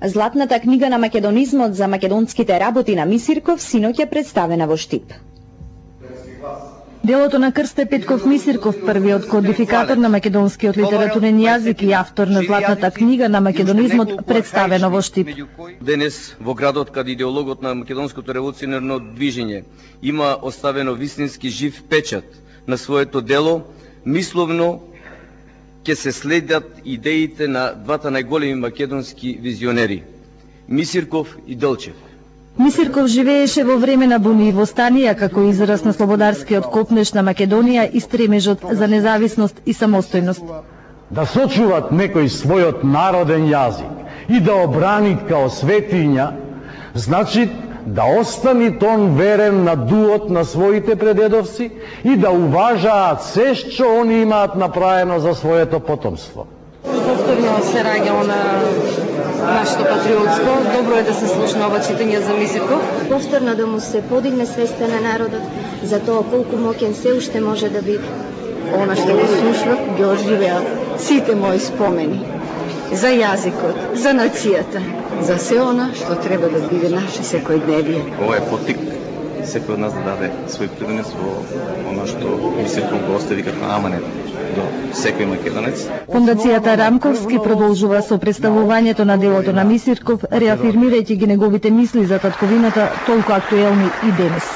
Златната книга на македонизмот за македонските работи на Мисирков синоќа представена во Штип. Делото на Крсте Петков Мисирков, првиот кодификатор на македонскиот литературен јазик и автор на Златната книга на македонизмот, представено во Штип. Денес во градот каде идеологот на македонското револуционерно движење има оставено вистински жив печат на своето дело, мисловно ќе се следат идеите на двата најголеми македонски визионери Мисирков и Делчев. Мисирков живееше во време на буни и востанија како израз на слободарскиот копнеж на Македонија и стремежот за независност и самостојност. Да сочуват некој својот народен јазик и да обранит као светиња, значи да остани тон верен на дуот на своите предедовци и да уважаат се што они имаат направено за своето потомство. Повторно се раѓа на нашето патриотство. Добро е да се слушна ова читање за Мисирков. Повторно да му се подигне свеста на народот за тоа колку моќен се уште може да биде. Она што го слушнав, ги оживеа сите мои спомени за јазикот, за нацијата, за се она што треба да биде наше секојдневие. Ова е поттик секој од нас да даде свој принос во она што Мисирков го остави како аманет до секој македонец. Фондацијата Рамковски продолжува со представувањето на делото на Мисирков, реафирмирајќи ги неговите мисли за татковината толку актуелни и денес.